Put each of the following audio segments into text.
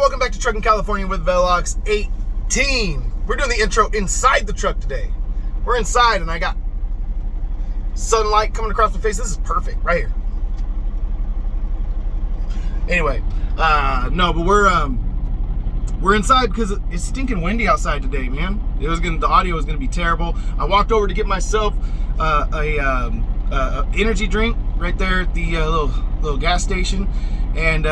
welcome back to Trucking California with Velox 18. We're doing the intro inside the truck today. We're inside and I got sunlight coming across my face. This is perfect right here. Anyway, no, but we're inside because it's stinking windy outside today, man. The audio was gonna be terrible. I walked over to get myself a energy drink right there at the little gas station, and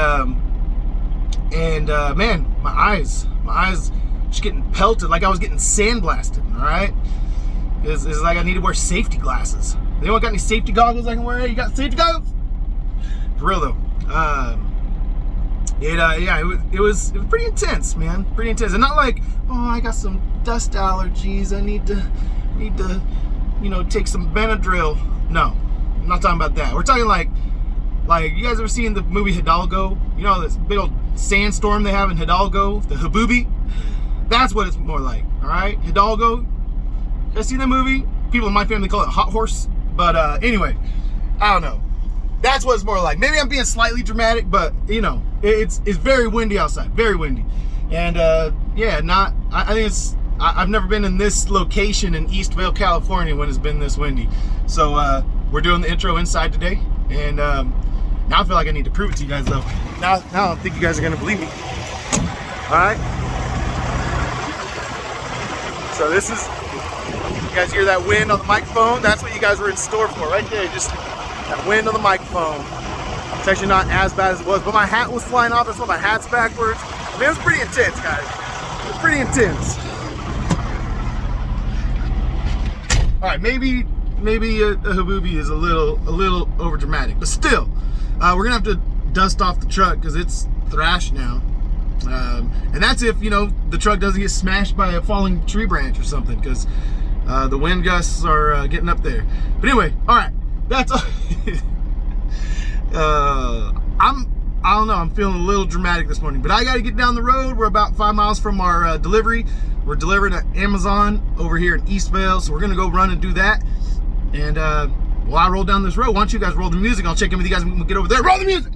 man, my eyes just getting pelted like I was getting sandblasted. All right, it's like I need to wear safety glasses. Anyone got any safety goggles I can wear? You got safety goggles? For real though. It was pretty intense, man. Pretty intense, and not like, oh, I got some dust allergies. I need to, take some Benadryl. No, I'm not talking about that. We're talking like you guys ever seen the movie Hidalgo? You know this big old sandstorm they have in Hidalgo, the Habubi? That's what it's more like. All right, Hidalgo. You guys seen that movie? People in my family call it Hot Horse, but anyway, I don't know. That's what it's more like. Maybe I'm being slightly dramatic, but it's very windy outside, very windy, and I think it's. I've never been in this location in Eastvale, California when it's been this windy. So we're doing the intro inside today, and now I feel like I need to prove it to you guys though. Now I don't think you guys are gonna believe me. All right. So this is. You guys hear that wind on the microphone? That's what you guys were in store for, right there. Just that wind on the microphone. It's actually not as bad as it was, but my hat was flying off. That's why my hat's backwards. I mean, it was pretty intense, guys. It was pretty intense. All right, maybe a Habubi is a little over dramatic, but still, we're gonna have to dust off the truck because it's thrashed now, and that's if the truck doesn't get smashed by a falling tree branch or something, because the wind gusts are getting up there. But anyway, all right, that's all. I don't know, I'm feeling a little dramatic this morning, but I got to get down the road. We're about 5 miles from our delivery. We're delivering at Amazon over here in Eastvale, so we're gonna go run and do that. And while I roll down this road, why don't you guys roll the music? I'll check in with you guys when we get over there. Roll the music.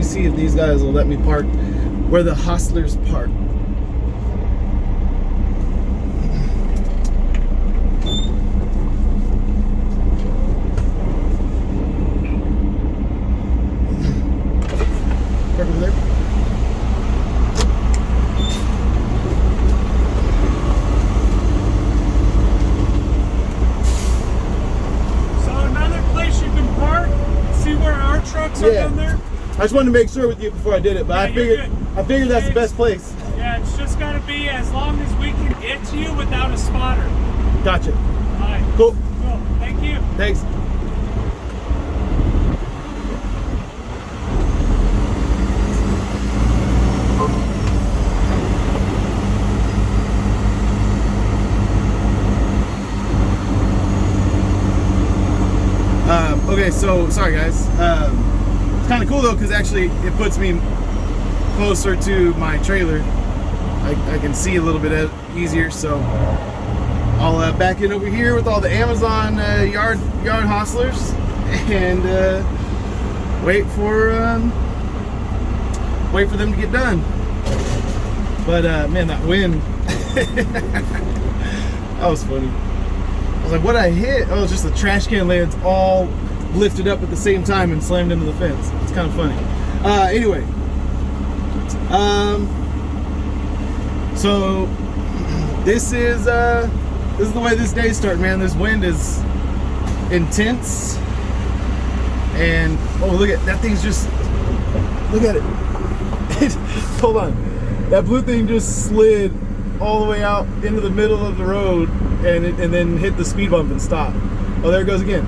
See if these guys will let me park where the hustlers park. Park over there. So another place you can park, see where our trucks are down there? I just wanted to make sure with you before I did it, but I figured that's the best place. Yeah, it's just got to be as long as we can get to you without a spotter. Gotcha. All right. Cool. Thank you. Thanks. Okay, so sorry guys. It's kind of cool though, because actually it puts me closer to my trailer. I can see a little bit easier, so I'll back in over here with all the Amazon yard hustlers and wait for them to get done. But man, that wind, that was funny. I was like, what I hit? Oh, it's just the trash can lids all lifted up at the same time and slammed into the fence. It's kind of funny. Anyway, so this is the way this day started, man. This wind is intense, and oh, look at that thing's just, look at it. Hold on, that blue thing just slid all the way out into the middle of the road and then hit the speed bump and stopped. Oh, there it goes again.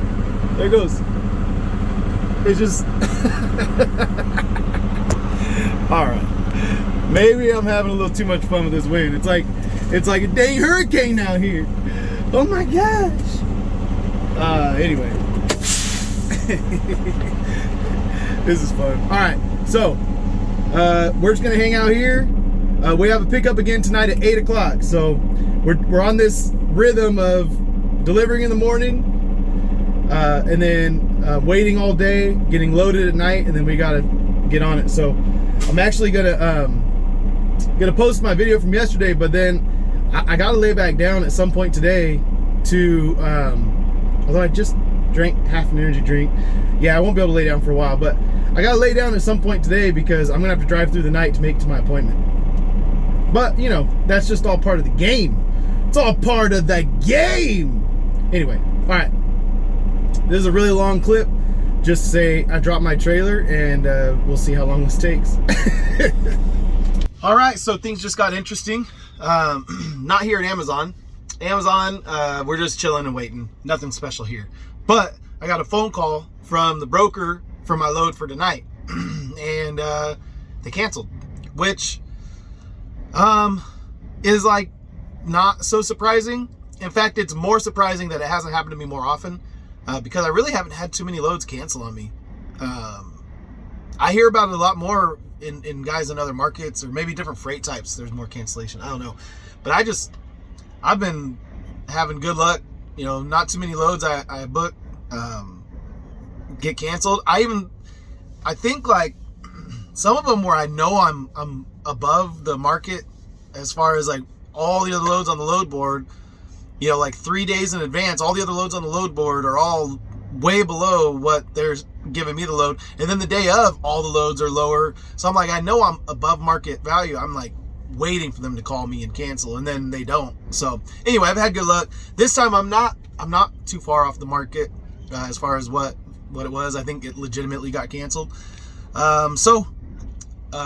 There it goes. It's just all right. Maybe I'm having a little too much fun with this wind. It's like a dang hurricane out here. Oh my gosh. Anyway. This is fun. All right, so we're just gonna hang out here. We have a pickup again tonight at 8 o'clock. So we're on this rhythm of delivering in the morning, and then waiting all day, getting loaded at night, and then we gotta get on it. So I'm actually gonna post my video from yesterday, but then I gotta lay back down at some point today to although I just drank half an energy drink. Yeah, I won't be able to lay down for a while, but I gotta lay down at some point today because I'm gonna have to drive through the night to make it to my appointment. But you know, that's just all part of the game. It's all part of the game. Anyway, all right, this is a really long clip. Just to say I dropped my trailer, and we'll see how long this takes. All right, so things just got interesting. Not here at Amazon. We're just chilling and waiting. Nothing special here. But I got a phone call from the broker for my load for tonight, and they canceled, which is like not so surprising. In fact, it's more surprising that it hasn't happened to me more often, because I really haven't had too many loads cancel on me. I hear about it a lot more in guys in other markets, or maybe different freight types. There's more cancellation. I don't know, but I've been having good luck. You know, not too many loads I book get canceled. I think like some of them where I know I'm above the market as far as like all the other loads on the load board. You know, like 3 days in advance, all the other loads on the load board are all way below what they're giving me the load. And then the day of, all the loads are lower. So I'm like, I know I'm above market value. I'm like waiting for them to call me and cancel, and then they don't. So anyway, I've had good luck. This time I'm not too far off the market as far as what it was. I think it legitimately got canceled. So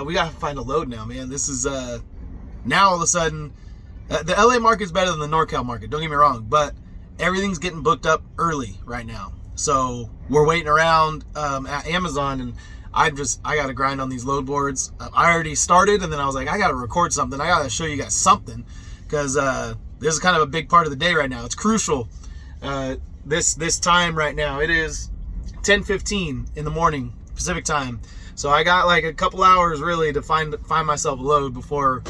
we gotta find a load now, man. This is now all of a sudden the LA market's better than the NorCal market, don't get me wrong, but everything's getting booked up early right now. So we're waiting around at Amazon, and I got to grind on these load boards. I already started, and then I was like, I got to record something. I got to show you guys something, because this is kind of a big part of the day right now. It's crucial. This time right now, it is 10:15 in the morning Pacific time. So I got like a couple hours really to find myself a load before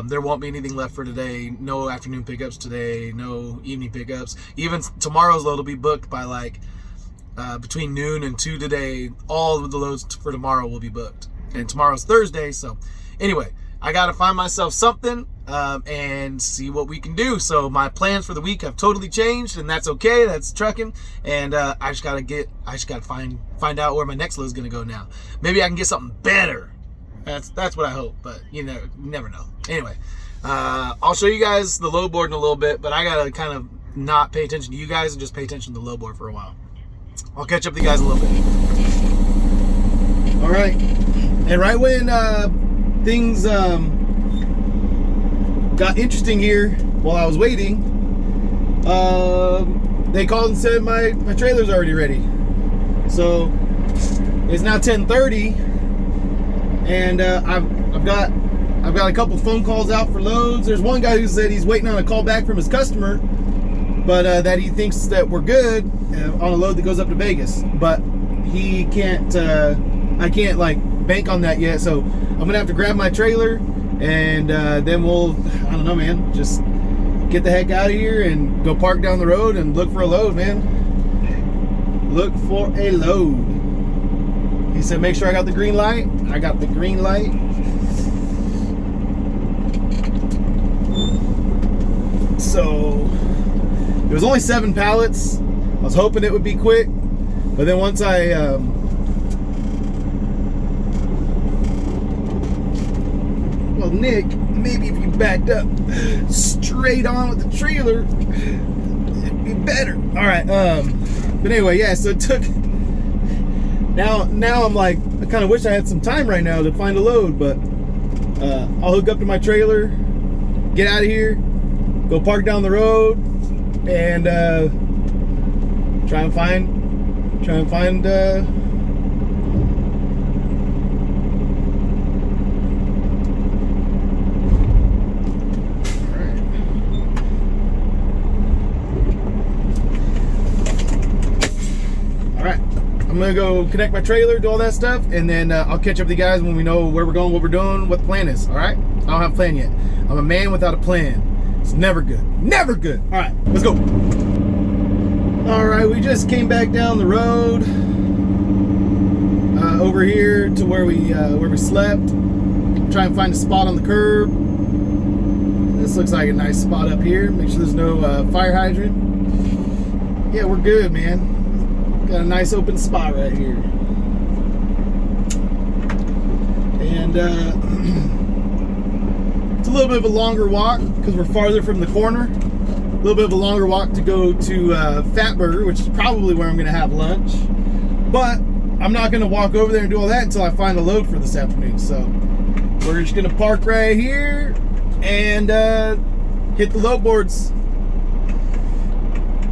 there won't be anything left for today. No afternoon pickups today, no evening pickups. Even tomorrow's load will be booked by like between noon and 2 today. All of the loads for tomorrow will be booked, and tomorrow's Thursday. So anyway, I gotta find myself something and see what we can do. So my plans for the week have totally changed, and that's okay. That's trucking, and I just gotta find out where my next load is gonna go now. Maybe I can get something better. That's what I hope, but you never know. Anyway, I'll show you guys the load board in a little bit, but I gotta kind of not pay attention to you guys and just pay attention to the load board for a while. I'll catch up with you guys in a little bit. All right, and right when things got interesting here while I was waiting, they called and said my trailer's already ready. So it's now 10:30, and I've got a couple phone calls out for loads. There's one guy who said he's waiting on a call back from his customer, but that he thinks that we're good on a load that goes up to Vegas. But he can't. I can't like bank on that yet. So I'm gonna have to grab my trailer, and then we'll, I don't know, man, just get the heck out of here and go park down the road and look for a load, man. Look for a load. He said, make sure I got the green light. I got the green light. So it was only 7 pallets. I was hoping it would be quick, but then once I well, Nick, maybe if you backed up straight on with the trailer, it'd be better. All right, but anyway, yeah, so it took, now I'm like, I kind of wish I had some time right now to find a load, but I'll hook up to my trailer, get out of here, go park down the road, and try and find I'm I'm gonna go connect my trailer, do all that stuff, and then I'll catch up with you guys when we know where we're going, what we're doing, what the plan is. All right? I don't have a plan yet. I'm a man without a plan. It's never good. Never good. All right, let's go. All right, we just came back down the road over here to where we slept. Try and find a spot on the curb. This looks like a nice spot up here. Make sure there's no fire hydrant. Yeah, we're good, man. Got a nice open spot right here. And it's a little bit of a longer walk because we're farther from the corner. A little bit of a longer walk to go to Fat Burger, which is probably where I'm going to have lunch. But I'm not going to walk over there and do all that until I find a load for this afternoon. So we're just going to park right here and hit the load boards.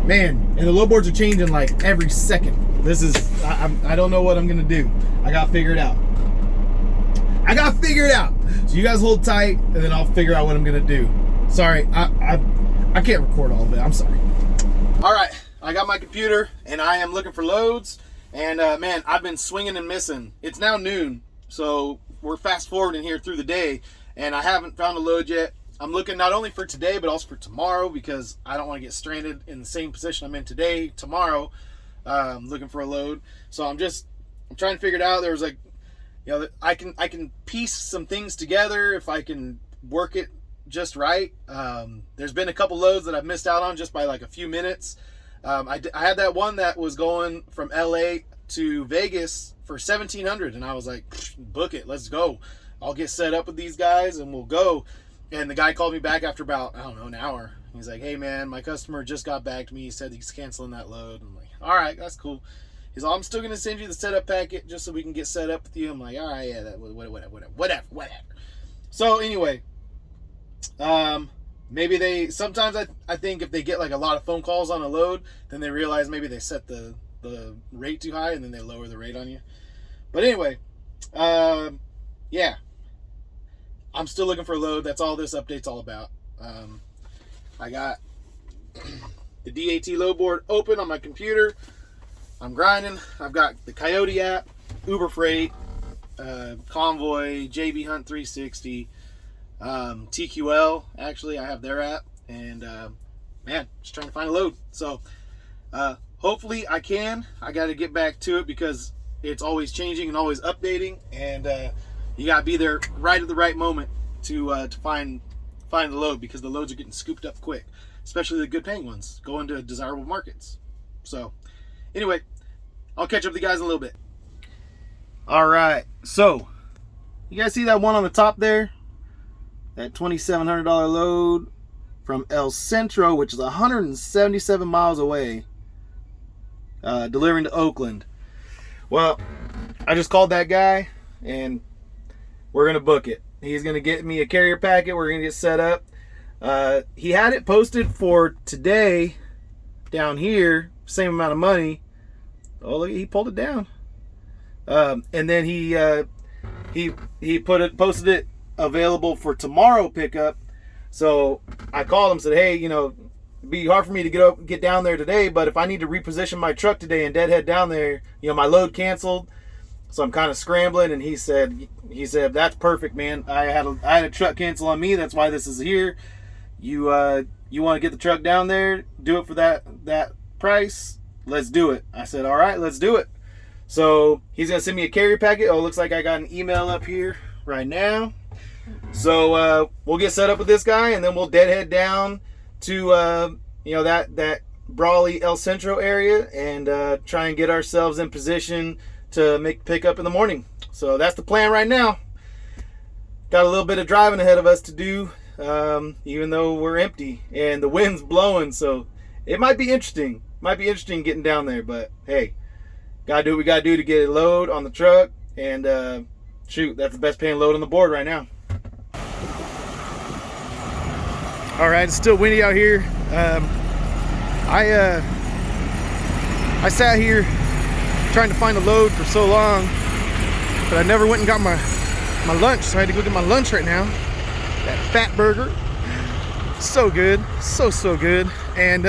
Man, and the load boards are changing like every second. This is, I don't know what I'm gonna do. I gotta figure it out. So you guys hold tight, and then I'll figure out what I'm gonna do. Sorry, I can't record all of it. I'm sorry. All right, I got my computer, and I am looking for loads. And man, I've been swinging and missing. It's now noon, so we're fast forwarding here through the day, and I haven't found a load yet. I'm looking not only for today, but also for tomorrow, because I don't want to get stranded in the same position I'm in today, tomorrow, looking for a load. So I'm trying to figure it out. There was like, you know, I can piece some things together if I can work it just right. There's been a couple loads that I've missed out on just by like a few minutes. I had that one that was going from LA to Vegas for $1,700, and I was like, book it, let's go. I'll get set up with these guys and we'll go. And the guy called me back after about, I don't know, an hour. He's like, hey man, my customer just got back to me. He said he's canceling that load. I'm like, all right, that's cool. He's like, I'm still going to send you the setup packet just so we can get set up with you. I'm like, all right, yeah, whatever. So anyway, maybe sometimes I think if they get like a lot of phone calls on a load, then they realize maybe they set the rate too high and then they lower the rate on you. But anyway, yeah. I'm still looking for a load. That's all this update's all about. I got the DAT load board open on my computer. I'm grinding. I've got the Coyote app, Uber Freight, Convoy, JB Hunt 360, TQL. Actually, I have their app. And man, just trying to find a load. So hopefully I can. I got to get back to it because it's always changing and always updating. And you gotta be there right at the right moment to find the load, because the loads are getting scooped up quick, especially the good paying ones going to desirable markets. So anyway, I'll catch up with you guys in a little bit. All right, so you guys see that one on the top there, that $2,700 load from El Centro, which is 177 miles away, delivering to Oakland. Well, I just called that guy and we're going to book it. He's going to get me a carrier packet. We're going to get set up. He had it posted for today down here, same amount of money. Oh, look, he pulled it down. And then he posted it available for tomorrow pickup. So I called him, said, hey, you know, it'd be hard for me to get down there today, but if I need to reposition my truck today and deadhead down there, you know, my load canceled. So I'm kind of scrambling, and he said, that's perfect, man. I had a truck cancel on me. That's why this is here. You want to get the truck down there, do it for that price. Let's do it. I said, all right, let's do it. So he's going to send me a carrier packet. Oh, it looks like I got an email up here right now. So we'll get set up with this guy, and then we'll deadhead down to you know, that Brawley El Centro area, and try and get ourselves in position to make pickup in the morning. So that's the plan right now. Got a little bit of driving ahead of us to do, even though we're empty and the wind's blowing. So it might be interesting. Getting down there, but hey, gotta do what we gotta do to get a load on the truck. And shoot, that's the best paying load on the board right now. All right, it's still windy out here. I sat here trying to find a load for so long, but I never went and got my lunch, so I had to go get my lunch right now. That Fat Burger, so good, so good. And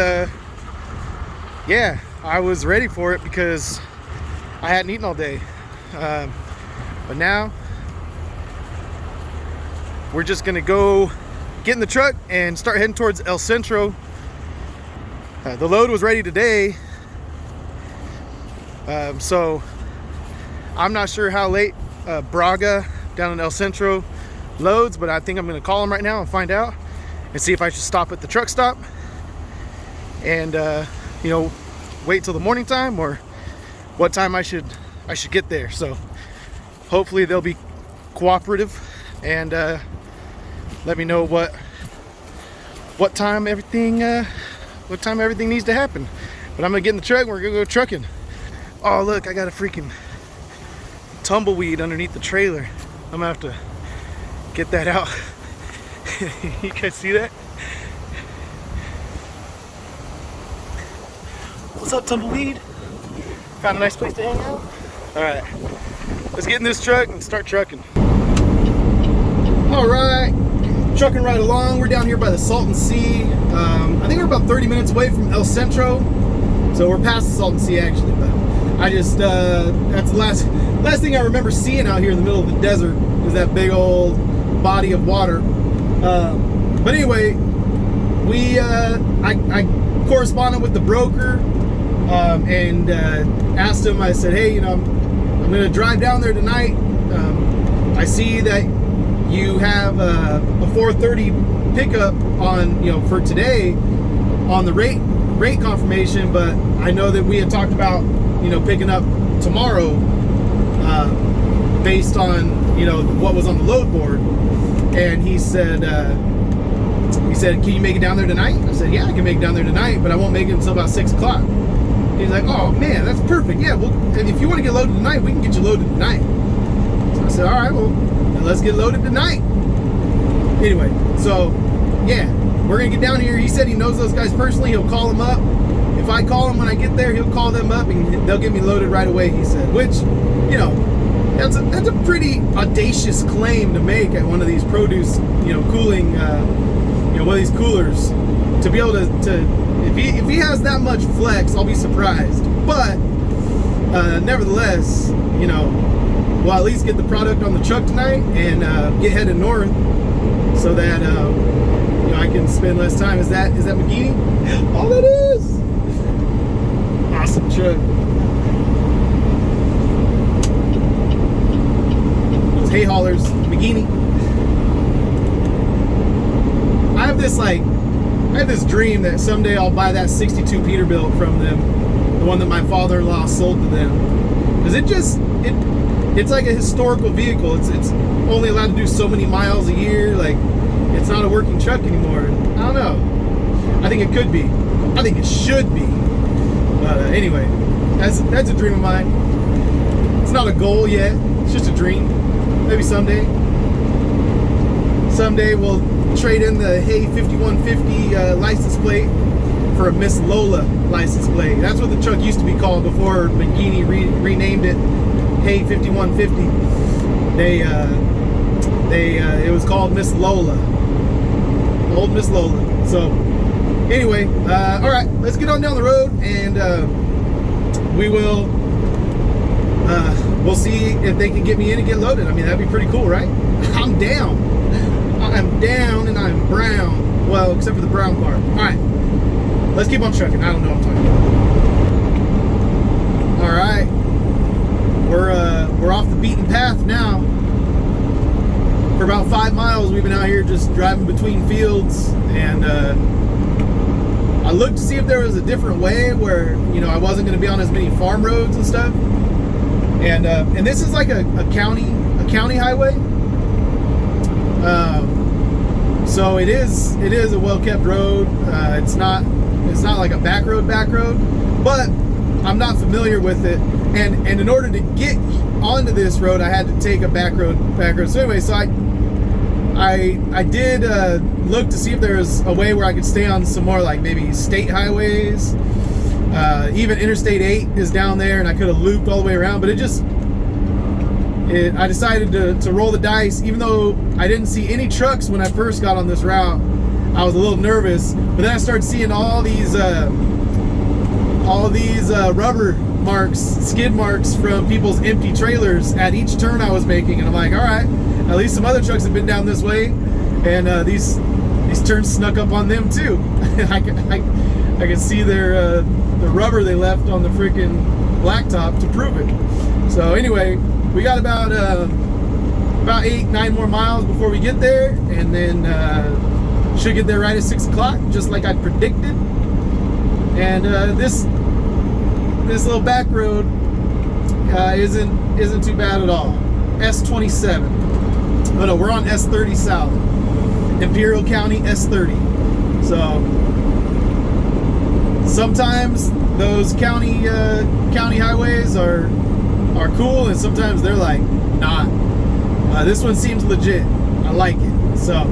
yeah, I was ready for it because I hadn't eaten all day. But now we're just gonna go get in the truck and start heading towards El Centro. The load was ready today, so I'm not sure how late Braga down in El Centro loads, but I think I'm gonna call him right now and find out and see if I should stop at the truck stop and you know, wait till the morning time, or what time I should get there. So hopefully they'll be cooperative and let me know what time everything needs to happen. But I'm gonna get in the truck and we're gonna go trucking. Oh look, I got a freaking tumbleweed underneath the trailer. I'm gonna have to get that out. You guys see that? What's up, tumbleweed? Found a nice place to hang out? Alright, let's get in this truck and start trucking. Alright, trucking right along. We're down here by the Salton Sea. I think we're about 30 minutes away from El Centro. So we're past the Salton Sea actually, but I just, that's the last thing I remember seeing out here in the middle of the desert is that big old body of water. But anyway, I corresponded with the broker and asked him, I said, hey, you know, I'm gonna drive down there tonight. I see that you have a 4:30 pickup on, you know, for today on the rate confirmation, but I know that we had talked about, you know, picking up tomorrow based on, you know, what was on the load board. And he said, can you make it down there tonight? I said, yeah, I can make it down there tonight, but I won't make it until about 6 o'clock. He's like, oh man, that's perfect. Yeah, well, if you want to get loaded tonight, we can get you loaded tonight. So I said, all right, well, then let's get loaded tonight. Anyway, so yeah, we're gonna get down here. He said he knows those guys personally. He'll call them up. If I call him when I get there, he'll call them up and they'll get me loaded right away, he said, which, you know, that's a pretty audacious claim to make at one of these produce, you know, cooling, you know, one of these coolers, to be able to if he has that much flex, I'll be surprised. But nevertheless, you know, we'll at least get the product on the truck tonight and get headed north so that you know, I can spend less time. Is that McGeady? Oh, that is awesome truck. Those hay haulers, McGeady. I have this dream that someday I'll buy that 62 Peterbilt from them, the one that my father-in-law sold to them, because it's like a historical vehicle. It's only allowed to do so many miles a year. Like, it's not a working truck anymore. I don't know. I think it could be. I think it should be. But anyway, that's a dream of mine. It's not a goal yet. It's just a dream. Maybe someday. Someday we'll trade in the Hey 5150 license plate for a Miss Lola license plate. That's what the truck used to be called before McGeady renamed it Hey 5150. It was called Miss Lola, old Miss Lola. So anyway, all right, let's get on down the road and we'll see if they can get me in and get loaded. I mean, that'd be pretty cool, right? I'm down. I'm down and I'm brown. Well, except for the brown part. Alright, let's keep on trucking. I don't know what I'm talking about. Alright, we're off the beaten path now. For about 5 miles we've been out here just driving between fields, and I looked to see if there was a different way where, you know, I wasn't going to be on as many farm roads and stuff. And this is like a county highway. So it is a well-kept road. It's not like a back road, but I'm not familiar with it. And in order to get onto this road, I had to take a back road. So anyway, so I did look to see if there was a way where I could stay on some more, like maybe state highways. Even Interstate 8 is down there, and I could have looped all the way around, but I decided to roll the dice. Even though I didn't see any trucks when I first got on this route, I was a little nervous. But then I started seeing all these rubber skid marks from people's empty trailers at each turn I was making, and I'm like, all right, at least some other trucks have been down this way, and these turns snuck up on them too. I can see their the rubber they left on the freaking blacktop to prove it. So anyway, we got about 8-9 more miles before we get there, and then should get there right at 6 o'clock, just like I predicted. And this little back road isn't too bad at all. S27. Oh no, we're on S30 South, Imperial County S30. So sometimes those county highways are cool, and sometimes they're like not. This one seems legit. I like it. So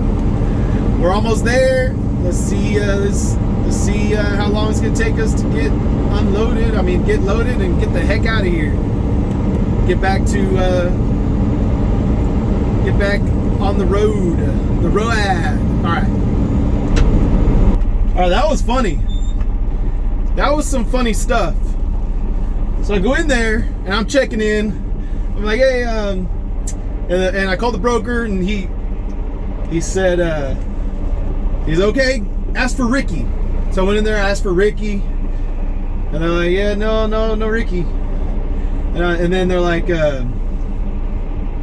we're almost there. Let's see how long it's gonna take us to get unloaded. I mean, get loaded and get the heck out of here. Get back on the road. The road. All right. That was funny. That was some funny stuff. So I go in there and I'm checking in. I'm like, hey, and I called the broker, and he said he's okay. Ask for Ricky. So I went in there, asked for Ricky, and they're like, yeah, no Ricky. And then they're like, and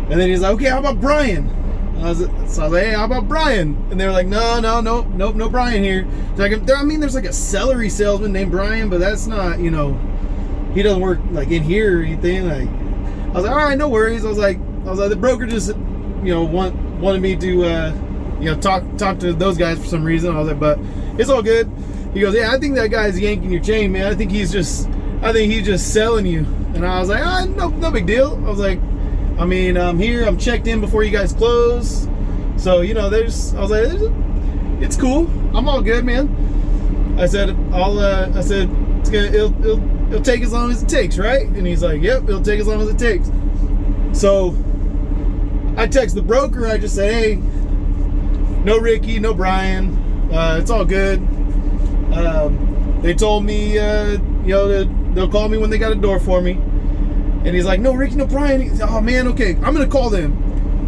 then he's like, okay, how about Brian? So I was like, hey, how about Brian? And they were like, no Brian here. I mean, there's like a celery salesman named Brian, but that's not, he doesn't work like in here or anything. Like, I was like, all right, no worries. I was like, the broker just, wanted me to, talk to those guys for some reason. I was like, but it's all good. He goes, yeah, I think that guy's yanking your chain, man. I think he's just selling you. And I was like, no big deal. I was like, I mean, I'm here. I'm checked in before you guys close. So, it's cool. I'm all good, man. I said, it'll take as long as it takes, right? And he's like, yep, it'll take as long as it takes. So I text the broker. I just say, hey, no Ricky, no Brian. It's all good. They told me, they'll call me when they got a door for me. And he's like, no Ricky, no Brian. Oh man, okay, I'm gonna call them.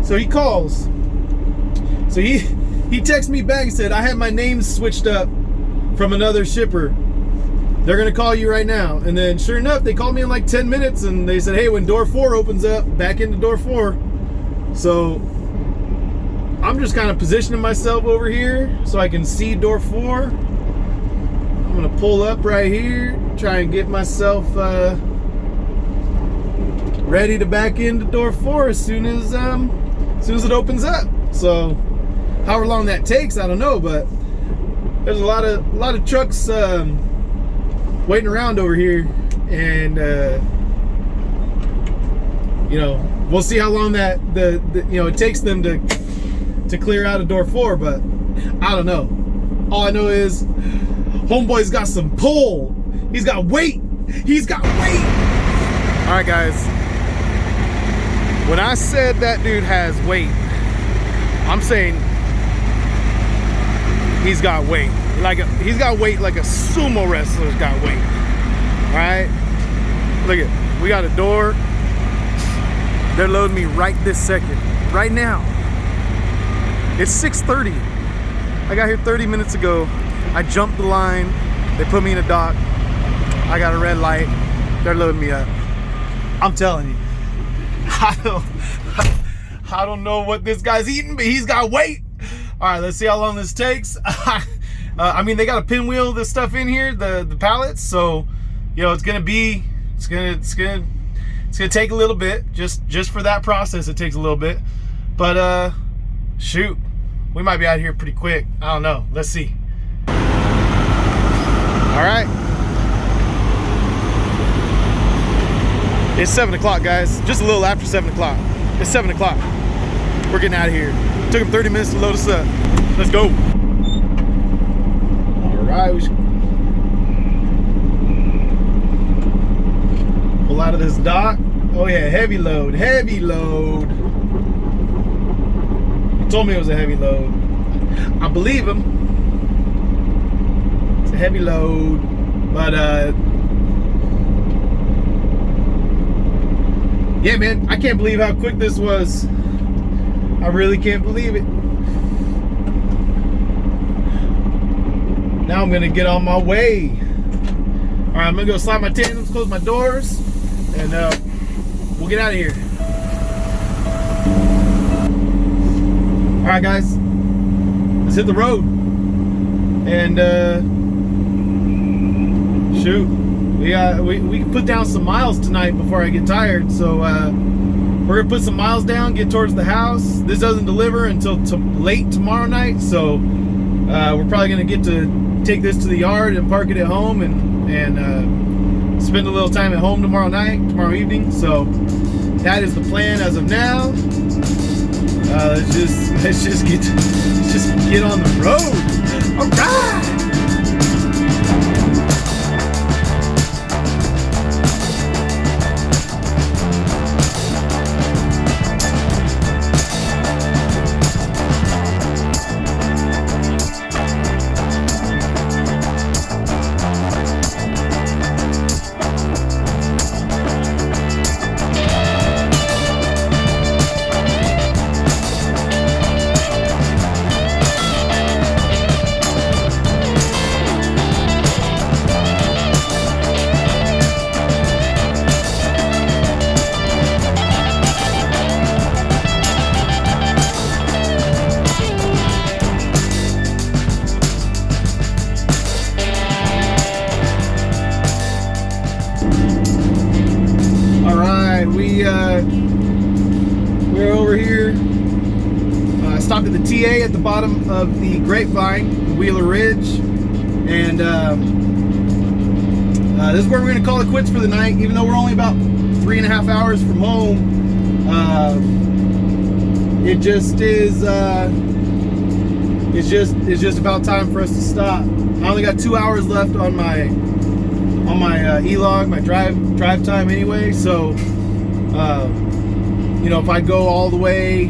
So he calls. So he texted me back and said, I had my name switched up from another shipper. They're gonna call you right now. And then sure enough, they called me in like 10 minutes, and they said, hey, when door 4 opens up, back into door 4. So I'm just kind of positioning myself over here so I can see door 4. I'm gonna pull up right here, try and get myself ready to back into door 4 as soon as it opens up. So however long that takes, I don't know, but there's a lot of trucks waiting around over here, and we'll see how long that it takes them to clear out of door 4, but I don't know. All I know is homeboy's got some pull. He's got weight. All right, guys. When I said that dude has weight, I'm saying he's got weight. He's got weight like a sumo wrestler's got weight. All right? Look at, we got a door. They're loading me right this second. Right now. It's 6:30. I got here 30 minutes ago. I jumped the line. They put me in a dock. I got a red light. They're loading me up. I'm telling you. I don't know what this guy's eating, but he's got weight. All right, let's see how long this takes. I mean, they got to pinwheel this stuff in here, the pallets. So, it's gonna take a little bit. Just for that process, it takes a little bit. But shoot, we might be out of here pretty quick. I don't know. Let's see. All right. It's 7 o'clock, guys. Just a little after 7 o'clock. It's 7 o'clock. We're getting out of here. Took them 30 minutes to load us up. Let's go. All right. We should pull out of this dock. Oh yeah, heavy load. Heavy load. He told me it was a heavy load. I believe him. It's a heavy load, but yeah, man, I can't believe how quick this was. I really can't believe it. Now I'm gonna get on my way. All right, I'm gonna go slide my tandems, close my doors, and we'll get out of here. All right, guys, let's hit the road. And shoot, we can put down some miles tonight before I get tired. So we're gonna put some miles down, get towards the house. This doesn't deliver until late tomorrow night, so we're probably gonna get to take this to the yard and park it at home, and spend a little time at home tomorrow evening. So that is the plan as of now. Let's just get on the road. All right. We're over here. Stopped at the TA at the bottom of the Grapevine, Wheeler Ridge, and this is where we're going to call it quits for the night. Even though we're only about 3.5 hours from home, it just is. It's just about time for us to stop. I only got 2 hours left on my e-log, my drive time anyway. So, you know, if I go all the way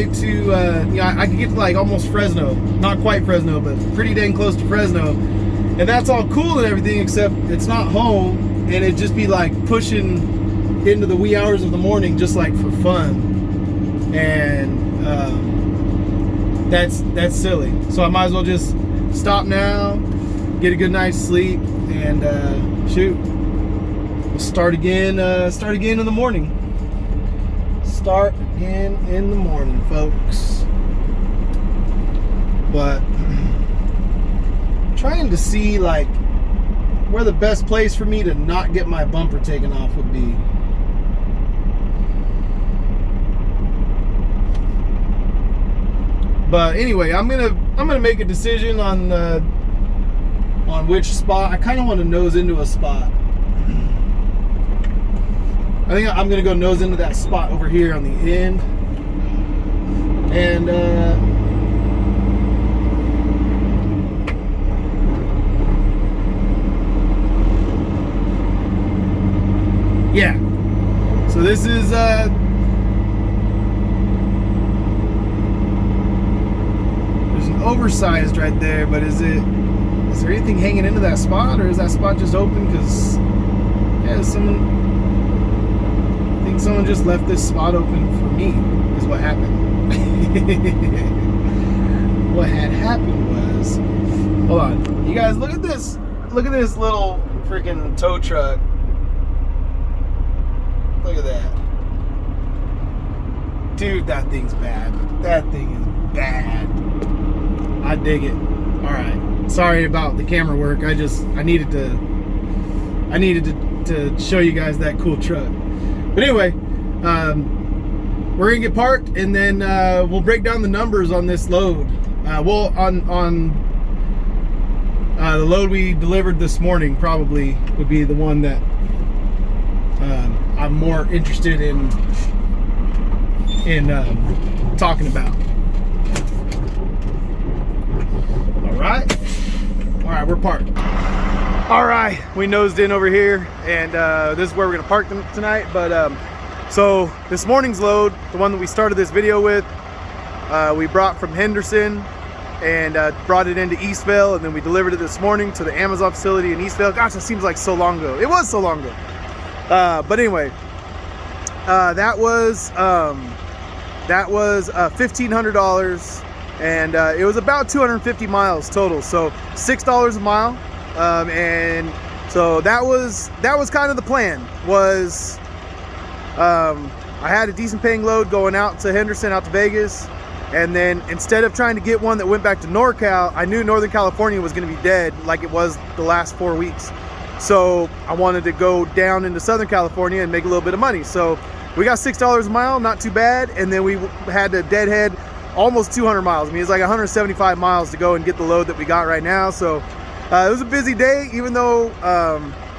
to, you know, I could get to like almost Fresno, not quite Fresno, but pretty dang close to Fresno, and that's all cool and everything, except it's not home, and it'd just be like pushing into the wee hours of the morning, just like for fun, and that's silly. So I might as well just stop now, get a good night's sleep, and shoot, we'll start again in the morning. Start again in the morning, folks. But trying to see like where the best place for me to not get my bumper taken off would be. But anyway, I'm gonna make a decision on which spot. I kind of want to nose into a spot. I think I'm gonna go nose into that spot over here on the end, and yeah. So this is there's an oversized right there, but is there anything hanging into that spot, or is that spot just open? Because yeah, someone just left this spot open for me, is what happened. What had happened was, hold on, you guys, look at this little freaking tow truck. Look at that. Dude, that thing's bad. That thing is bad. I dig it. Alright. Sorry about the camera work. I needed to show you guys that cool truck. But anyway, we're gonna get parked, and then we'll break down the numbers on this load. Well, on the load we delivered this morning probably would be the one that I'm more interested in talking about. All right, we're parked. All right, we nosed in over here, and this is where we're gonna park them tonight. But so this morning's load, the one that we started this video with, we brought from Henderson and brought it into Eastvale, and then we delivered it this morning to the Amazon facility in Eastvale. Gosh, that seems like so long ago. It was so long ago. But anyway, that was $1,500, and it was about 250 miles total. So $6 a mile, and so that was kind of the plan. Was I had a decent paying load going out to Henderson, out to Vegas, and then instead of trying to get one that went back to NorCal, I knew Northern California was going to be dead like it was the last 4 weeks. So I wanted to go down into Southern California and make a little bit of money. So we got $6 a mile, not too bad. And then we had to deadhead almost 200 miles. I mean, it's like 175 miles to go and get the load that we got right now. So it was a busy day, even though,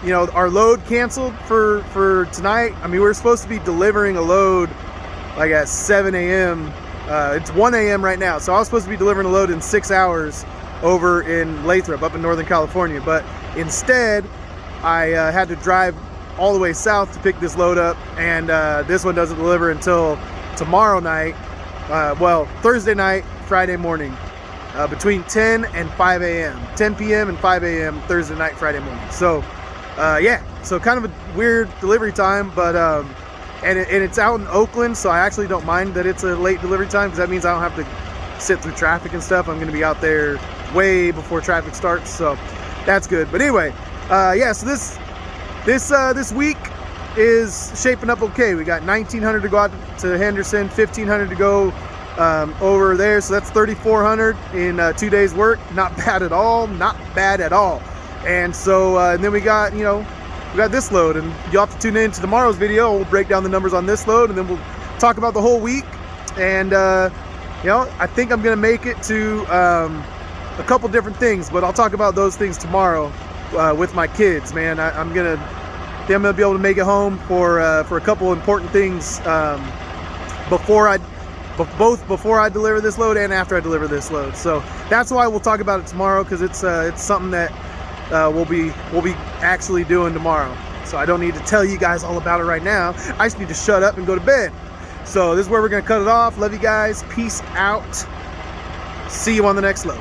you know, our load canceled for tonight. I mean, we were supposed to be delivering a load like at 7 a.m. It's 1 a.m. right now. So I was supposed to be delivering a load in 6 hours over in Lathrop, up in Northern California. But instead, I had to drive all the way south to pick this load up, and this one doesn't deliver until tomorrow night, well, Thursday night, Friday morning, between 10 and 5 a.m. 10 p.m. and 5 a.m. Thursday night, Friday morning. So yeah, so kind of a weird delivery time, but and it's out in Oakland, so I actually don't mind that it's a late delivery time, because that means I don't have to sit through traffic and stuff. I'm going to be out there way before traffic starts, so that's good. But anyway, yeah, so this week is shaping up okay. We got 1,900 to go out to Henderson, 1,500 to go over there, so that's 3,400 in 2 days work. Not bad at all, not bad at all. And so and then we got, you know, we got this load, and you'll have to tune in to tomorrow's video. We'll break down the numbers on this load, and then we'll talk about the whole week. And you know, I think I'm gonna make it to a couple different things, but I'll talk about those things tomorrow with my kids, man. I'm gonna be able to make it home for a couple important things before I deliver this load and after I deliver this load. So that's why we'll talk about it tomorrow, because it's something that we'll be actually doing tomorrow. So I don't need to tell you guys all about it right now. I just need to shut up and go to bed. So this is where we're gonna cut it off. Love you guys. Peace out. See you on the next load.